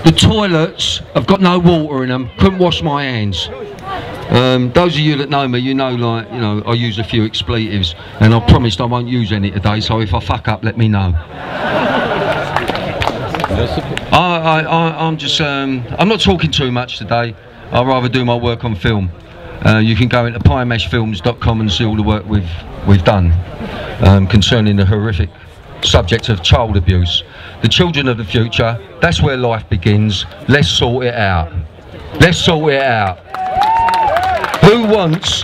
The toilets have got no water in them. Couldn't wash my hands. Those of you that know me, you know, like, you know, I use a few expletives, and I promised I won't use any today. So if I fuck up, let me know. I'm just, I'm not talking too much today. I'd rather do my work on film. You can go into piemeshfilms.com and see all the work we've done concerning the horrific subject of child abuse. The children of the future, that's where life begins. Let's sort it out. Let's sort it out. Who wants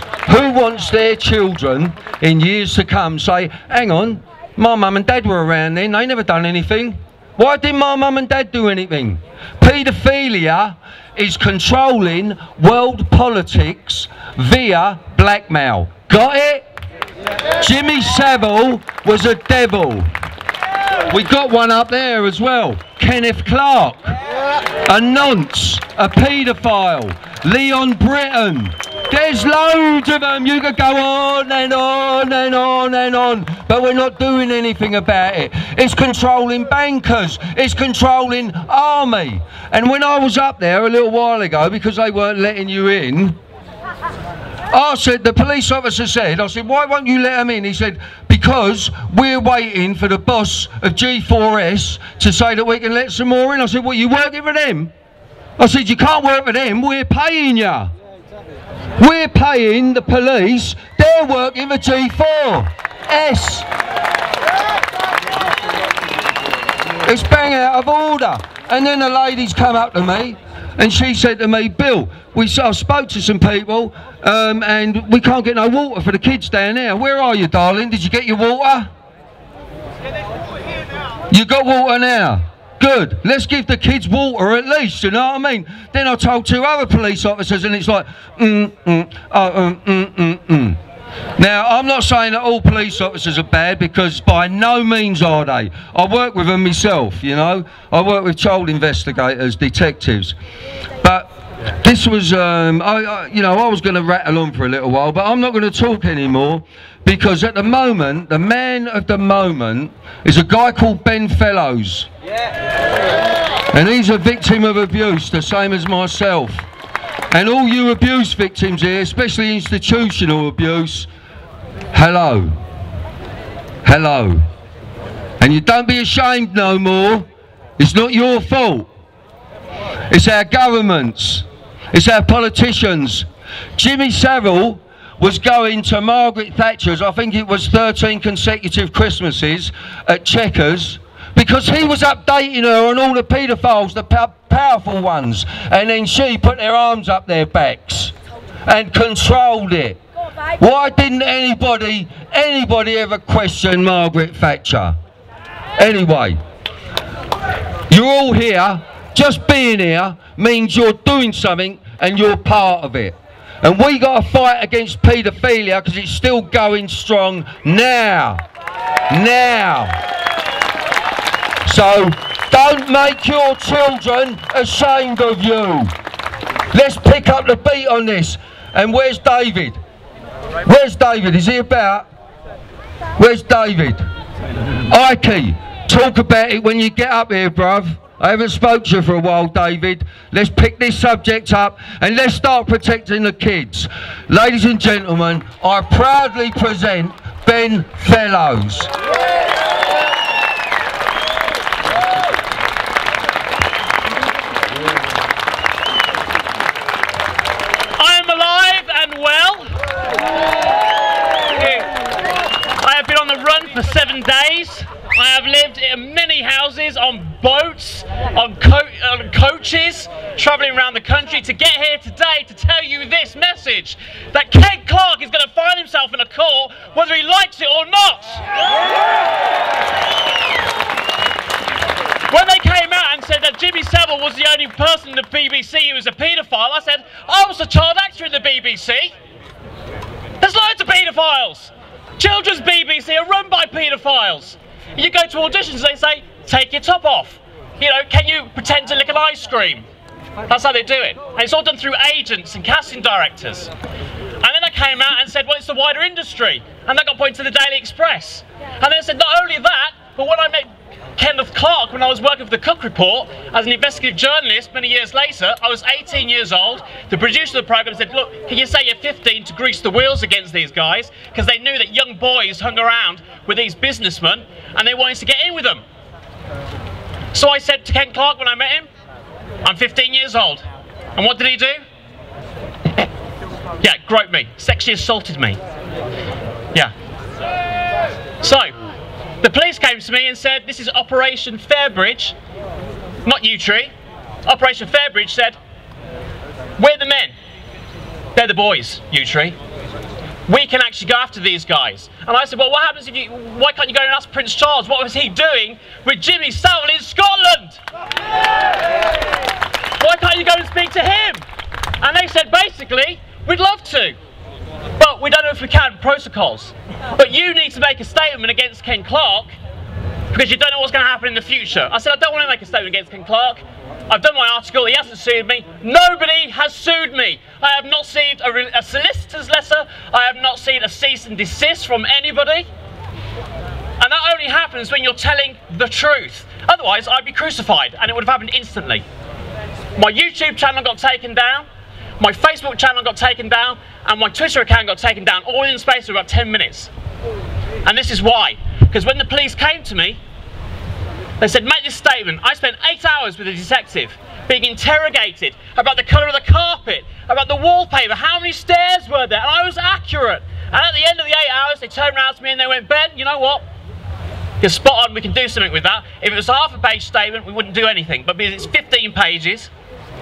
their children in years to come say, hang on, my mum and dad were around then, they never done anything. Why didn't my mum and dad do anything? Paedophilia is controlling world politics via blackmail. Got it? Jimmy Savile was a devil. We got one up there as well. Kenneth Clark, a nonce, a paedophile. Leon Britton. There's loads of them. You could go on and on and on and on, but we're not doing anything about it. It's controlling bankers. It's controlling army. And when I was up there a little while ago, because they weren't letting you in, I said, the police officer said, I said, why won't you let them in? He said, because we're waiting for the boss of G4S to say that we can let some more in. I said, well, you working for them? I said, you can't work for them, we're paying you. We're paying the police, they're working for G4S. It's bang out of order. And then the lady's come up to me and she said to me, Bill, I spoke to some people and we can't get no water for the kids down there. Where are you, darling? Did you get your water? You got water now? Good. Let's give the kids water at least, you know what I mean? Then I told two other police officers and it's like, Now, I'm not saying that all police officers are bad, because by no means are they. I work with them myself, you know. I work with child investigators, detectives. But this was, you know, I was going to rattle on for a little while, but I'm not going to talk anymore, because at the moment, the man of the moment is a guy called Ben Fellows. And he's a victim of abuse, the same as myself. And all you abuse victims here, especially institutional abuse, hello. Hello. And you don't be ashamed no more. It's not your fault. It's our governments. It's our politicians. Jimmy Savile was going to Margaret Thatcher's, I think it was 13 consecutive Christmases, at Chequers, because he was updating her on all the paedophiles, the powerful ones, and then she put their arms up their backs and controlled it. Why didn't anybody ever question Margaret Thatcher? Anyway, you're all here. Just being here means you're doing something and you're part of it. And we got to fight against paedophilia, because it's still going strong now. Now. So don't make your children ashamed of you. Let's pick up the beat on this. And where's David? Where's David? Is he about? Where's David? Ike, talk about it when you get up here, bruv. I haven't spoke to you for a while, David. Let's pick this subject up and let's start protecting the kids. Ladies and gentlemen, I proudly present Ben Fellows. I am alive and well. I have been on the run for 7 days. I have lived in many houses, on boats, on coaches, travelling around the country to get here today to tell you this message, that Ken Clark is going to find himself in a court whether he likes it or not. When they came out and said that Jimmy Savile was the only person in the BBC who was a paedophile, I said, I was a child actor in the BBC. There's loads of paedophiles. Children's BBC are run by paedophiles. You go to auditions, they say, take your top off. You know, can you pretend to lick an ice cream? That's how they do it. And it's all done through agents and casting directors. And then I came out and said, well, it's the wider industry. And that got pointed to the Daily Express. And then I said, not only that, but when I met Kenneth Clark, when I was working for the Cook Report as an investigative journalist many years later, I was 18 years old. The producer of the programme said, look, can you say you're 15 to grease the wheels against these guys? Because they knew that young boys hung around with these businessmen and they wanted to get in with them. So I said to Ken Clark when I met him, I'm 15 years old. And what did he do? Yeah, groped me, sexually assaulted me. Yeah. So, the police came to me and said, this is Operation Fairbridge, not U-Tree. Operation Fairbridge said, we're the men. They're the boys, U-Tree. We can actually go after these guys. And I said, well, what happens if you, why can't you go and ask Prince Charles what was he doing with Jimmy Savile in Scotland? Why can't you go and speak to him? And they said, basically, we'd love to, but we don't know if we can, protocols. But you need to make a statement against Ken Clark because you don't know what's going to happen in the future. I said, I don't want to make a statement against Ken Clark. I've done my article, he hasn't sued me. Nobody has sued me. I have not seen a solicitor's letter. I have not seen a cease and desist from anybody. And that only happens when you're telling the truth. Otherwise, I'd be crucified and it would have happened instantly. My YouTube channel got taken down. My Facebook channel got taken down, and my Twitter account got taken down, all in the space of about 10 minutes. And this is why. Because when the police came to me, they said, make this statement. I spent 8 hours with a detective, being interrogated about the colour of the carpet, about the wallpaper, how many stairs were there, and I was accurate. And at the end of the 8 hours, they turned around to me and they went, Ben, you know what? You're spot on, we can do something with that. If it was a half-a-page statement, we wouldn't do anything. But because it's 15 pages,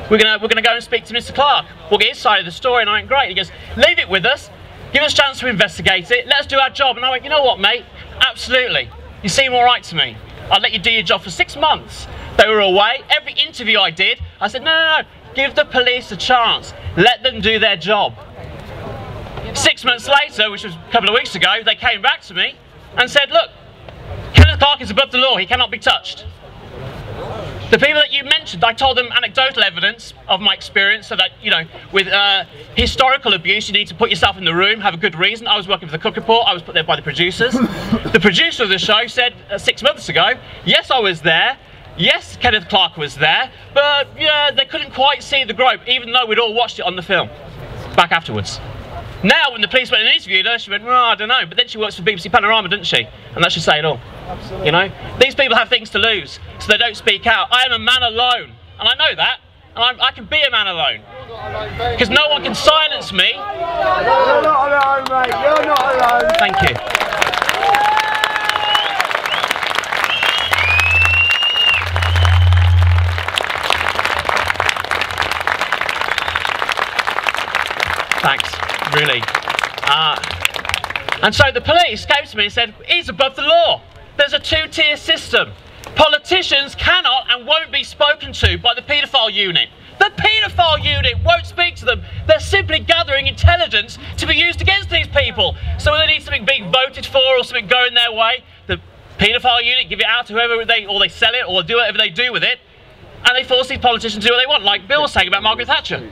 we're gonna go and speak to Mr. Clark. We'll get his side of the story. And I went, great. He goes, leave it with us, give us a chance to investigate it, let us do our job. And I went, you know what, mate? Absolutely. You seem all right to me. I'll let you do your job for 6 months. They were away. Every interview I did, I said, no, give the police a chance. Let them do their job. 6 months later, which was a couple of weeks ago, they came back to me and said, look, Kenneth Clark is above the law. He cannot be touched. The people that you mentioned, I told them anecdotal evidence of my experience, so that, you know, with historical abuse, you need to put yourself in the room, have a good reason. I was working for the Cook Report, I was put there by the producers. The producer of the show said 6 months ago, yes, I was there, yes, Kenneth Clark was there, but yeah, they couldn't quite see the grope, even though we'd all watched it on the film, back afterwards. Now, when the police went and interviewed her, she went, well, I don't know, but then she works for BBC Panorama, doesn't she? And that should say it all. Absolutely. You know? These people have things to lose, so they don't speak out. I am a man alone, and I know that, and I can be a man alone. Because no one can silence me. You're not alone, mate, you're not alone. Thank you. Thanks. Really. And so the police came to me and said, he's above the law. There's a two-tier system. Politicians cannot and won't be spoken to by the paedophile unit. The paedophile unit won't speak to them. They're simply gathering intelligence to be used against these people. So when they need something being voted for or something going their way, the paedophile unit give it out to whoever or they sell it or do whatever they do with it, and they force these politicians to do what they want, like Bill was saying about Margaret Thatcher.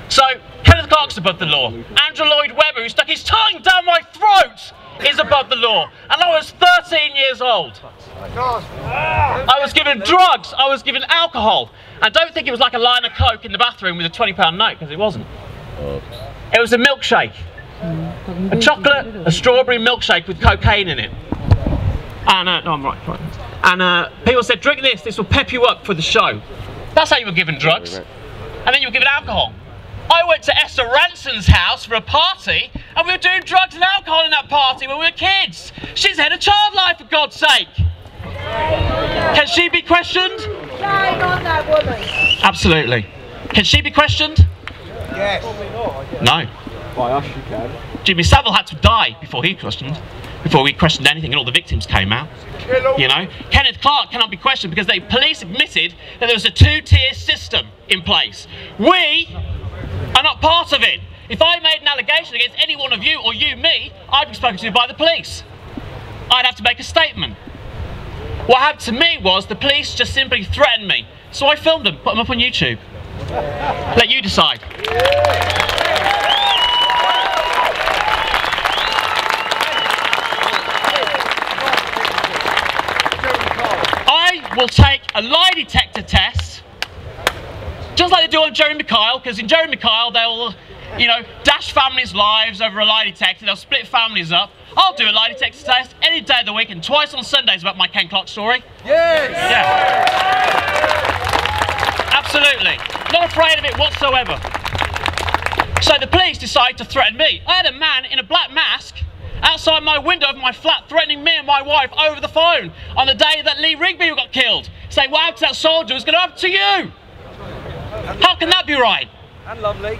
So, Kenneth Clark's above the law. Andrew Lloyd Webber, who stuck his tongue down my throat, is above the law. And I was 13 years old. I was given drugs, I was given alcohol. And don't think it was like a line of coke in the bathroom with a £20 note, because it wasn't. It was a milkshake. A chocolate, a strawberry milkshake with cocaine in it. And, no, I'm right. And people said, drink this, this will pep you up for the show. That's how you were given drugs. And then you were given alcohol. I went to Esther Ranson's house for a party, and we were doing drugs and alcohol in that party when we were kids. She's head of child life, for God's sake. Can she be questioned? Shame on that woman. Absolutely. Can she be questioned? Yes. No. By us you can. Jimmy Savile had to die before he questioned. Before we questioned anything and all the victims came out. You know? Kenneth Clark cannot be questioned because the police admitted that there was a two-tier system in place. We are not part of it. If I made an allegation against any one of you or you me, I'd be spoken to by the police. I'd have to make a statement. What happened to me was the police just simply threatened me. So I filmed them, put them up on YouTube. Let you decide. I will take a lie detector test, just like they do on Jerry Mikhail, because in Jerry Mikhail they'll, you know, dash families' lives over a lie detector, they'll split families up. I'll do a lie detector test any day of the week and twice on Sundays about my Ken Clark story. Yes! Yeah. Absolutely. Not afraid of it whatsoever. So the police decide to threaten me. I had a man in a black mask outside my window of my flat threatening me and my wife over the phone on the day that Lee Rigby got killed, saying what happened to that soldier was going to happen to you. How can that be right? And lovely.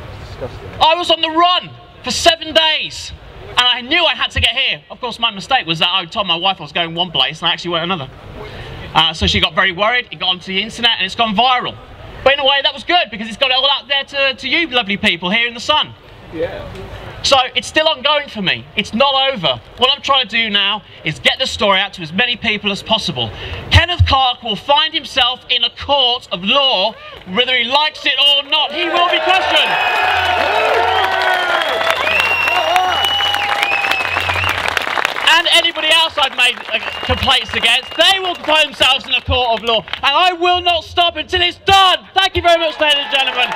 I was on the run for 7 days and I knew I had to get here. Of course, my mistake was that I told my wife I was going one place and I actually went another. So she got very worried, it got onto the internet and it's gone viral. But in a way that was good because it's got it all out there to you lovely people here in the sun. Yeah. So it's still ongoing for me. It's not over. What I'm trying to do now is get the story out to as many people as possible. Kenneth Clark will find himself in a court of law, whether he likes it or not. He will be questioned. And anybody else I've made complaints against, they will find themselves in a court of law. And I will not stop until it's done. Thank you very much, ladies and gentlemen.